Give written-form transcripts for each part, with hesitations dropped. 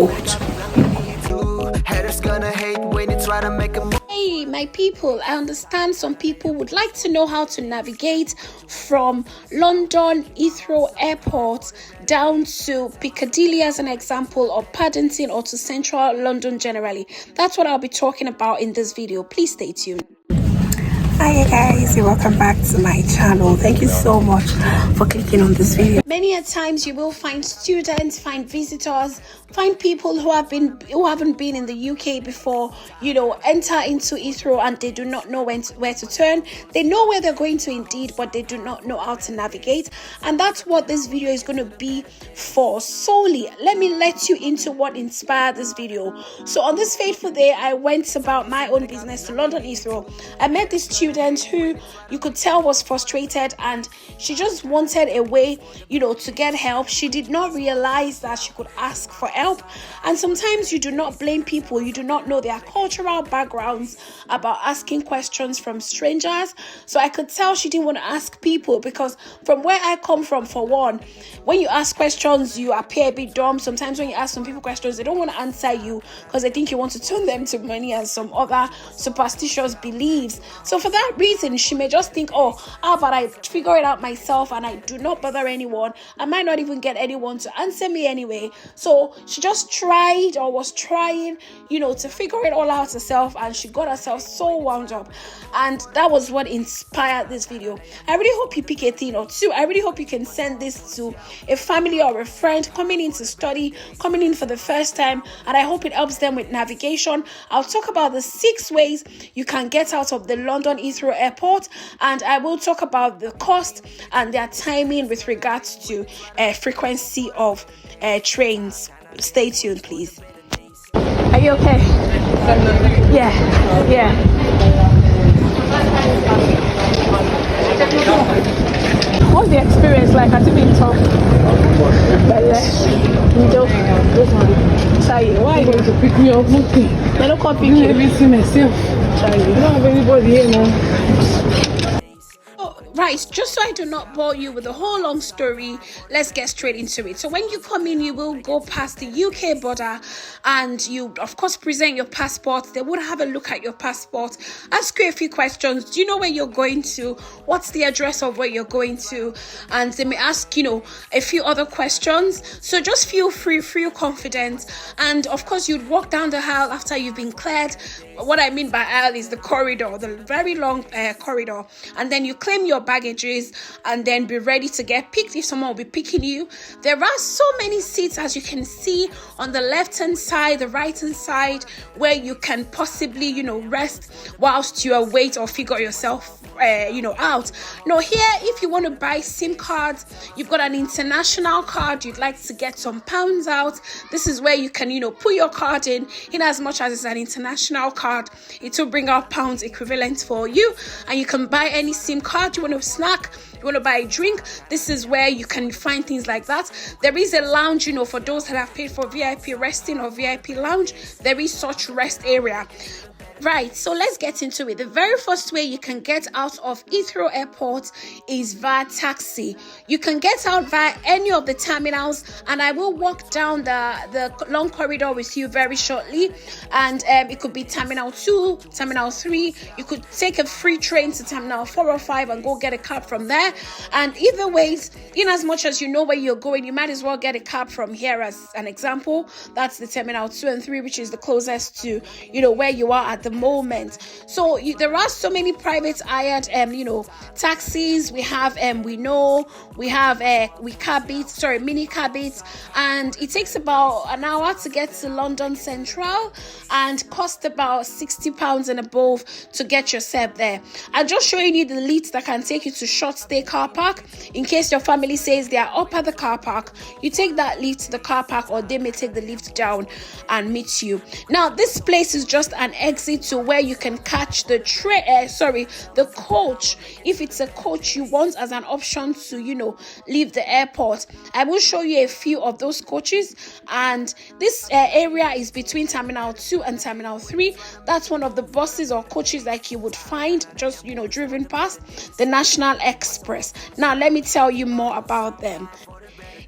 airport. Hey my people, I understand some people would like to know how to navigate from London Heathrow Airport down to Piccadilly as an example, or Paddington, or to central London generally. That's what I'll be talking about in this video. Please stay tuned. Hi guys, and welcome back to my channel. Thank you so much for clicking on this video. Many a times you will find students, find visitors, find people who haven't been in the UK before, enter into Heathrow and they do not know where to turn. They know where they're going to indeed, but they do not know how to navigate. And that's what this video is going to be for solely. Let me let you into what inspired this video. So on this fateful day, I went about my own business to London Heathrow. I met this student who you could tell was frustrated, and she just wanted a way, to get help. She did not realize that she could ask for help. And sometimes you do not blame people. You do not know their cultural backgrounds about asking questions from strangers. So I could tell she didn't want to ask people, because from where I come from, for one, when you ask questions, you appear a bit dumb. Sometimes when you ask some people questions, they don't want to answer you because they think you want to turn them to money and some other superstitious beliefs. So for that reason, she may just think, how about I figure it out myself and I do not bother anyone. I might not even get anyone to answer me anyway. So she just was trying, to figure it all out herself, and she got herself so wound up. And that was what inspired this video. I really hope you pick a thing or two. I really hope you can send this to a family or a friend coming in to study, coming in for the first time, and I hope it helps them with navigation. I'll talk about the 6 ways you can get out of the London Heathrow Airport, and I will talk about the cost and their timing with regards to frequency of trains. Stay tuned, please. Are you okay? Yeah. What's the experience like? Has it been tough? Why are you going to pick me up? Nothing. They don't come pick you. I don't see myself. I don't have anybody here now. Right, just so I do not bore you with the whole long story, let's get straight into it. So when you come in, you will go past the UK border, and you of course present your passport. They would have a look at your passport, ask you a few questions. Do you know where you're going to? What's the address of where you're going to? And they may ask, a few other questions. So just feel free, feel confident. And of course, you'd walk down the aisle after you've been cleared. What I mean by aisle is the corridor, the very long corridor. And then you claim your baggages and then be ready to get picked if someone will be picking you. There are so many seats, as you can see, on the left hand side, the right hand side, where you can possibly rest whilst you await or figure yourself out. Now here, if you want to buy SIM cards, you've got an international card, you'd like to get some pounds out, this is where you can put your card in as much as it's an international card. It will bring out pounds equivalent for you, and you can buy any SIM card. You want to snack, you want to buy a drink, this is where you can find things like that. There is a lounge, for those that have paid for VIP resting or VIP lounge, there is such rest area. Right, so let's get into it. The very first way you can get out of Heathrow Airport is via taxi. You can get out via any of the terminals, and I will walk down the long corridor with you very shortly. And it could be Terminal 2, Terminal 3. You could take a free train to Terminal 4 or 5 and go get a cab from there. And either ways, in as much as you know where you're going, you might as well get a cab from here as an example. That's the Terminal 2 and 3, which is the closest to, where you are at the moment. So there are so many private hired taxis. We have mini cabits, and it takes about an hour to get to London Central and cost about £60 and above to get yourself there. I'm just showing you the lifts that can take you to short stay car park. In case your family says they are up at the car park, you take that lift to the car park, or they may take the lift down and meet you. Now this place is just an exit to where you can catch the coach. If it's a coach you want as an option to leave the airport, I will show you a few of those coaches. And this area is between Terminal 2 and Terminal 3. That's one of the buses or coaches like you would find just driven past, the National Express. Now let me tell you more about them.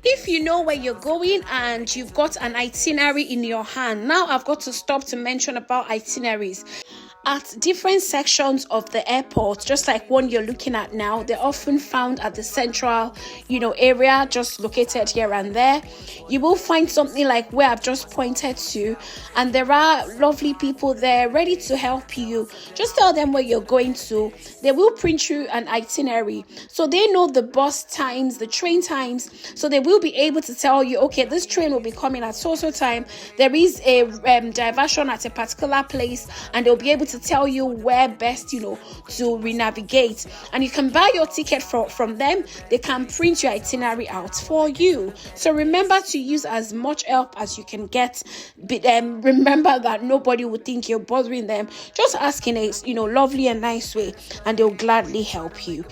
If you know where you're going and you've got an itinerary in your hand, now I've got to stop to mention about itineraries. At different sections of the airport, just like one you're looking at now, they're often found at the central, area, just located here and there. You will find something like where I've just pointed to, and there are lovely people there ready to help you. Just tell them where you're going to. They will print you an itinerary, so they know the bus times, the train times, so they will be able to tell you, okay, this train will be coming at so time. There is a diversion at a particular place, and they'll be able to tell you where best to re-navigate, and you can buy your ticket from them. They can print your itinerary out for you. So remember to use as much help as you can get, but remember that nobody would think you're bothering them. Just ask in a lovely and nice way, and they'll gladly help you.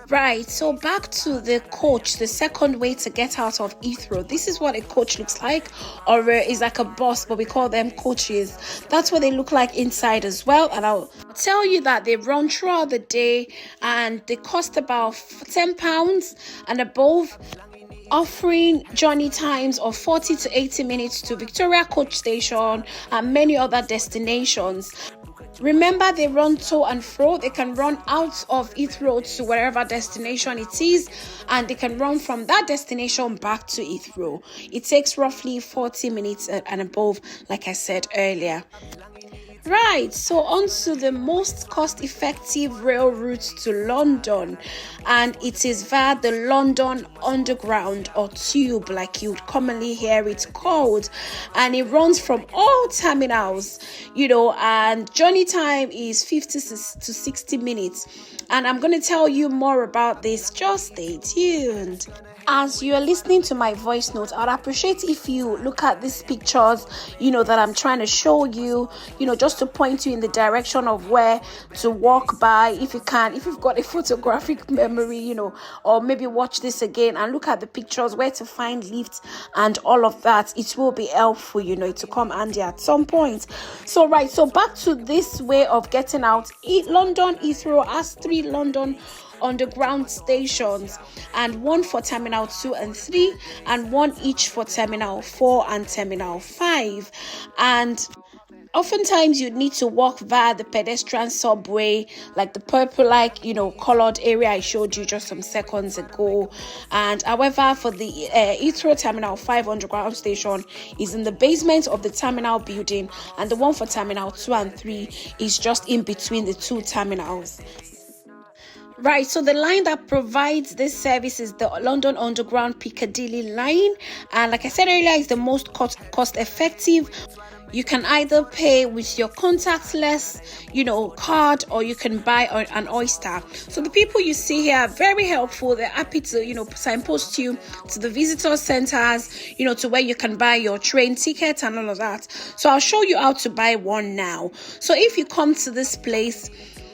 Right, so back to the coach, the second way to get out of Heathrow. This is what a coach looks like, or is like a bus, but we call them coaches. That's what they look like inside as well. And I'll tell you that they run throughout the day, and they cost about £10 and above, offering journey times of 40 to 80 minutes to Victoria Coach Station and many other destinations. Remember, they run to and fro. They can run out of Heathrow to wherever destination it is, and they can run from that destination back to Heathrow. It takes roughly 40 minutes and above, like I said earlier. Right, so on to the most cost-effective rail route to London, and it is via the London Underground, or Tube like you would commonly hear it called, and it runs from all terminals, and journey time is 50 to 60 minutes, and I'm going to tell you more about this. Just stay tuned. As you are listening to my voice note, I'd appreciate if you look at these pictures, that I'm trying to show you, just to point you in the direction of where to walk by, if you can, if you've got a photographic memory, or maybe watch this again and look at the pictures, where to find lifts and all of that. It will be helpful, to come handy at some point. So back to this way of getting out. London Heathrow has 3 London Underground stations, and one for Terminal 2 and 3, and one each for Terminal 4 and Terminal 5. And oftentimes you'd need to walk via the pedestrian subway, like the purple colored area I showed you just some seconds ago. And however, for the Heathrow Terminal 5 Underground station is in the basement of the terminal building, and the one for Terminal 2 and 3 is just in between the 2 terminals. Right, so the line that provides this service is the London Underground Piccadilly line, and like I said earlier, it's the most cost effective. You can either pay with your contactless, card, or you can buy an Oyster. So the people you see here are very helpful. They're happy to, signpost you to the visitor centers, to where you can buy your train ticket and all of that. So I'll show you how to buy one now. So if you come to this place,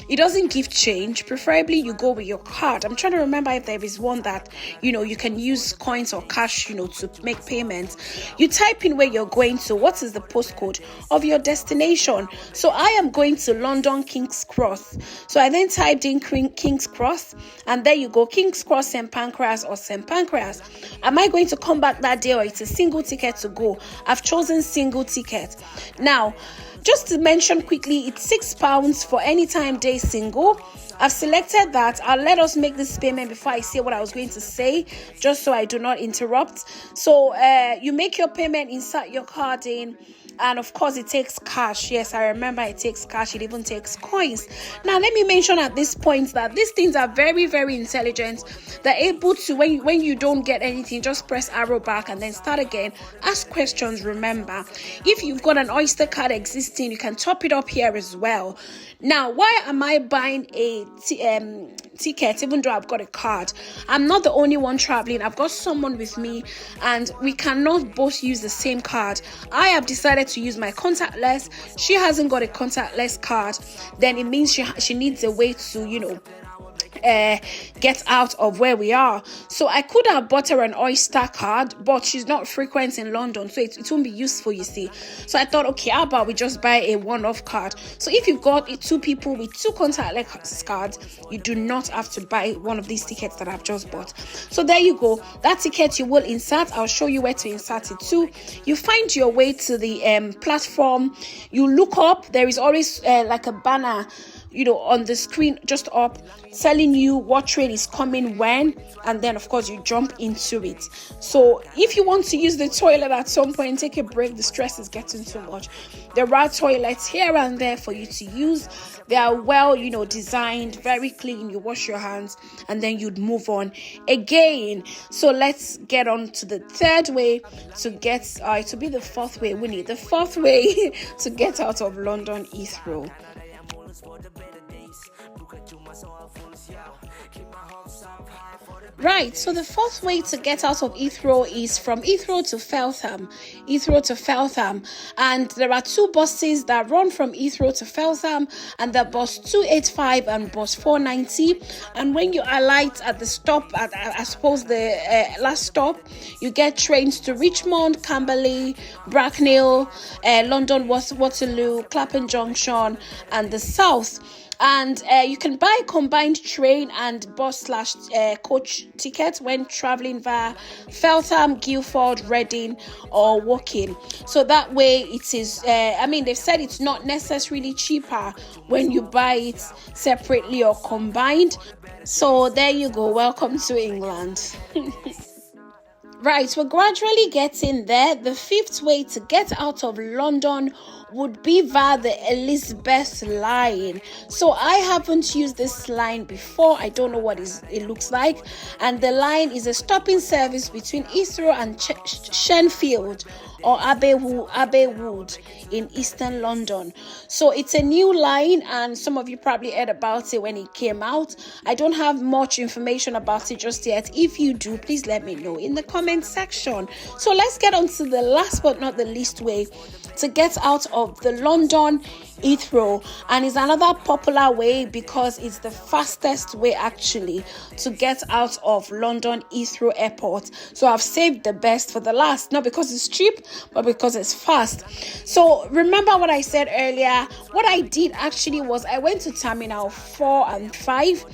it doesn't give change. Preferably you go with your card. I'm trying to remember if there is one that, you can use coins or cash, to make payments. You type in where you're going to. What is the postcode of your destination? So I am going to London King's Cross. So I then typed in King's Cross, and there you go, King's Cross, St. Pancras or St. Pancras. Am I going to come back that day, or it's a single ticket to go? I've chosen single ticket. Now, just to mention quickly, it's £6 for anytime day single. I've selected that. I'll let us make this payment before I say what I was going to say, just so I do not interrupt. So you make your payment, insert your card in, and of course it takes cash. Yes, I remember it takes cash. It even takes coins. Now let me mention at this point that these things are very, very intelligent. They're able to, when you don't get anything, just press arrow back and then start again. Ask questions. Remember, if you've got an Oyster card existing, you can top it up here as well. Now, why am I buying a ticket even though I've got a card? I'm not the only one traveling. I've got someone with me, and we cannot both use the same card. I have decided to use my contactless. She hasn't got a contactless card. Then it means she needs a way to get out of where we are. So I could have bought her an Oyster card, but she's not frequent in London, so it won't be useful, you see. So I thought, okay, how about we just buy a one-off card? So if you've got two people with two contactless cards, you do not have to buy one of these tickets that I've just bought. So there you go. That ticket you will insert. I'll show you where to insert it to. You find your way to the platform. You look up. There is always like a banner, on the screen just up, telling you what train is coming when, and then of course you jump into it. So if you want to use the toilet at some point, take a break, the stress is getting too much, there are toilets here and there for you to use. They are well, designed, very clean. You wash your hands and then you'd move on again. So let's get on to the third way to get, to be the fourth way, Winnie, the fourth way to get out of London Heathrow. Right, so the fourth way to get out of Heathrow is from Heathrow to Feltham. And there are two buses that run from Heathrow to Feltham, and the bus 285 and bus 490. And when you alight at the stop, at I suppose the last stop, you get trains to Richmond, Camberley, Bracknell, London Waterloo, Clapham Junction, and the South. And you can buy combined train and bus/coach tickets when traveling via Feltham, Guildford, Reading, or Woking. So that way it is, they've said it's not necessarily cheaper when you buy it separately or combined. So there you go. Welcome to England. Right, we're gradually getting there. The fifth way to get out of London would be via the Elizabeth line. So I haven't used this line before. I don't know what it looks like. And the line is a stopping service between Heathrow and Shenfield or Abbeywood in eastern London. So it's a new line, and some of you probably heard about it when it came out. I don't have much information about it just yet. If you do, please let me know in the comment section. So let's get on to the last but not the least way to get out of the London Heathrow, and it's another popular way because it's the fastest way actually to get out of London Heathrow Airport. So I've saved the best for the last, not because it's cheap, but because it's fast. So remember what I said earlier. What I did actually was I went to Terminal 4 and 5.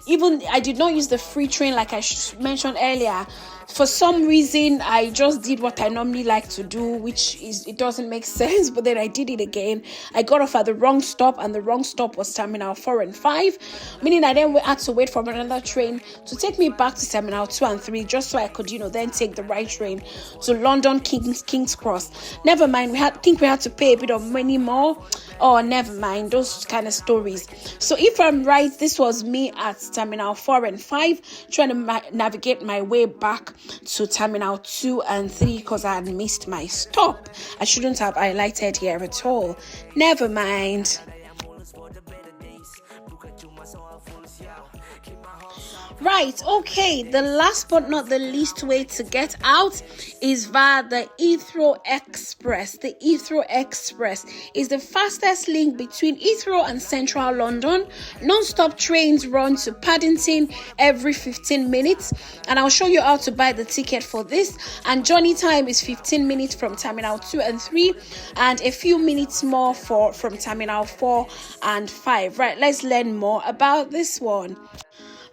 Even I did not use the free train like I mentioned earlier. For some reason, I just did what I normally like to do, it doesn't make sense, but then I did it again. I got off at the wrong stop, and the wrong stop was Terminal 4 and 5, meaning I then had to wait for another train to take me back to Terminal 2 and 3, just so I could, then take the right train to London King's Cross. Never mind, we had to pay a bit of money more. Oh, never mind, those kind of stories. So if I'm right, this was me at Terminal 4 and 5, trying to navigate my way back to Terminal 2 and 3 because I had missed my stop. I shouldn't have highlighted here at all. Never mind. Right, okay, the last but not the least way to get out is via the Heathrow Express. The Heathrow Express is the fastest link between Heathrow and central London. Non-stop trains run to Paddington every 15 minutes, and I'll show you how to buy the ticket for this. And journey time is 15 minutes from Terminal 2 and 3, and a few minutes more from Terminal 4 and 5. Right, let's learn more about this one.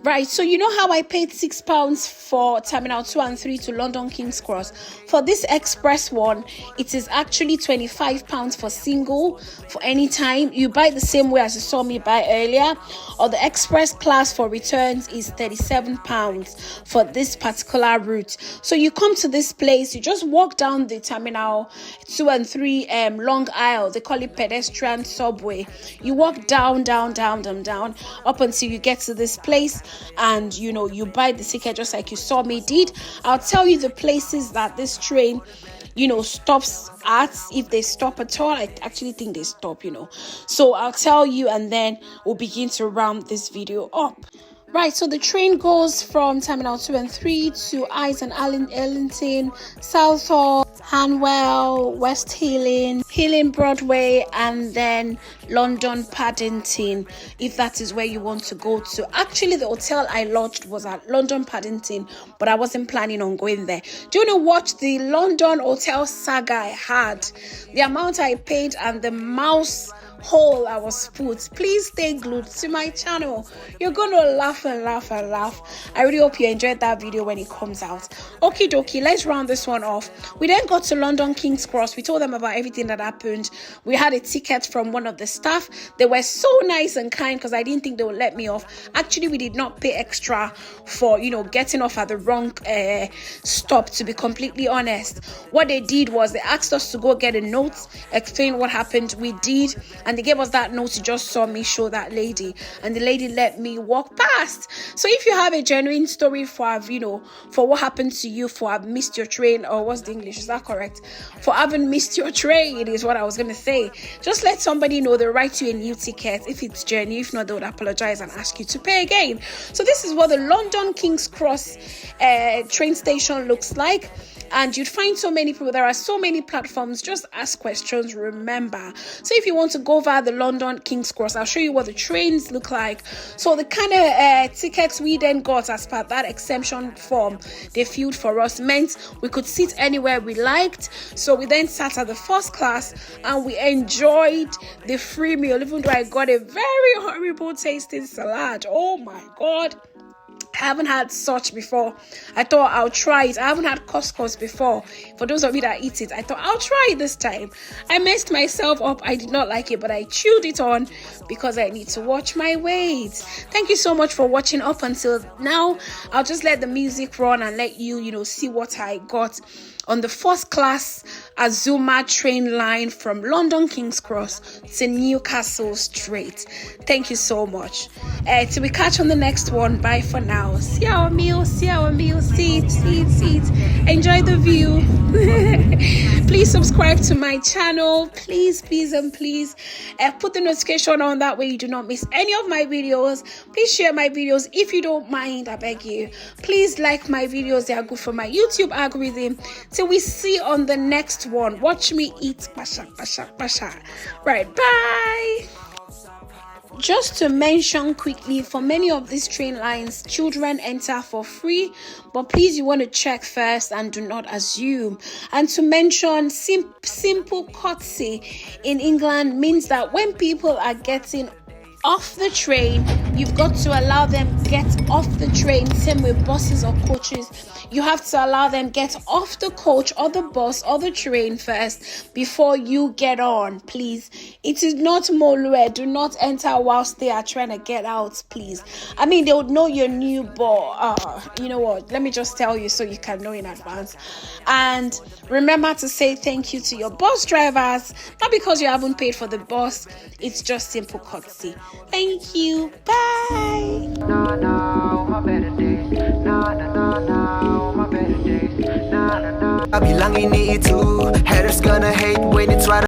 Right, so you know how I paid £6 for Terminal 2 and 3 to London King's Cross? For this express one, it is actually £25 for single for any time. You buy the same way as you saw me buy earlier, or the express class for returns is £37 for this particular route. So you come to this place, you just walk down the Terminal 2 and 3 long aisle. They call it pedestrian subway. You walk down up until you get to this place, and you buy the ticket just like you saw me did. I'll tell you the places that this train stops at, if they stop at all. I actually think they stop, so I'll tell you, and then we'll begin to round this video up. Right, so the train goes from Terminal 2 and 3 to Ice and Ellington, Southall, Hanwell, West Healing Broadway, and then London Paddington, if that is where you want to go to. Actually, the hotel I lodged was at London Paddington, but I wasn't planning on going there. Do you know what the London hotel saga I had? The amount I paid and the mouse hole I was put. Please stay glued to my channel. You're gonna laugh and laugh and laugh. I really hope you enjoyed that video when it comes out. Okie dokie, let's round this one off. We then got to London King's Cross. We told them about everything that happened. We had a ticket from one of the staff. They were so nice and kind because I didn't think they would let me off. Actually, we did not pay extra for, getting off at the wrong stop, to be completely honest. What they did was they asked us to go get a note, explain what happened. We did, and they gave us that note. You just saw me show that lady, and the lady let me walk past. So if you have a genuine story for what happened to you, for have missed your train, or what's the English, is that correct? For having missed your train is what I was gonna say. Just let somebody know, they'll write you a new ticket if it's genuine. If not, they would apologize and ask you to pay again. So this is what the London King's Cross train station looks like. And you'd find so many people. There are so many platforms. Just ask questions, remember. So if you want to go via the London King's Cross, I'll show you what the trains look like. So the kind of tickets we then got as part of that exemption form they filled for us meant we could sit anywhere we liked. So we then sat at the first class and we enjoyed the free meal, even though I got a very horrible tasting salad. Oh my God. I haven't had such before. I thought I'll try it. I haven't had couscous before. For those of you that eat it, I thought I'll try it this time. I messed myself up. I did not like it, but I chewed it on because I need to watch my weight. Thank you so much for watching up until now. I'll just let the music run and let you, see what I got on the first class Azuma train line from London King's Cross to Newcastle straight. Thank you so much. Till we catch on the next one. Bye for now. See our meal. Sit. Enjoy the view. Please subscribe to my channel. Please. Put the notification on, that way you do not miss any of my videos. Please share my videos if you don't mind, I beg you. Please like my videos. They are good for my YouTube algorithm. Till we see on the next one. Watch me eat. Pasha. Right, bye. Just to mention quickly, for many of these train lines, children enter for free, but please, you want to check first and do not assume. And to mention, simple courtesy in England means that when people are getting off the train, you've got to allow them get off the train. Same with buses or coaches. You have to allow them get off the coach or the bus or the train first before you get on, please. It is not Molue. Do not enter whilst they are trying to get out, please. I mean, they would know you're new, but you know what? Let me just tell you so you can know in advance. And remember to say thank you to your bus drivers, not because you haven't paid for the bus. It's just simple courtesy. Thank you. Bye. I belong in it too. Haters gonna hate when it's right.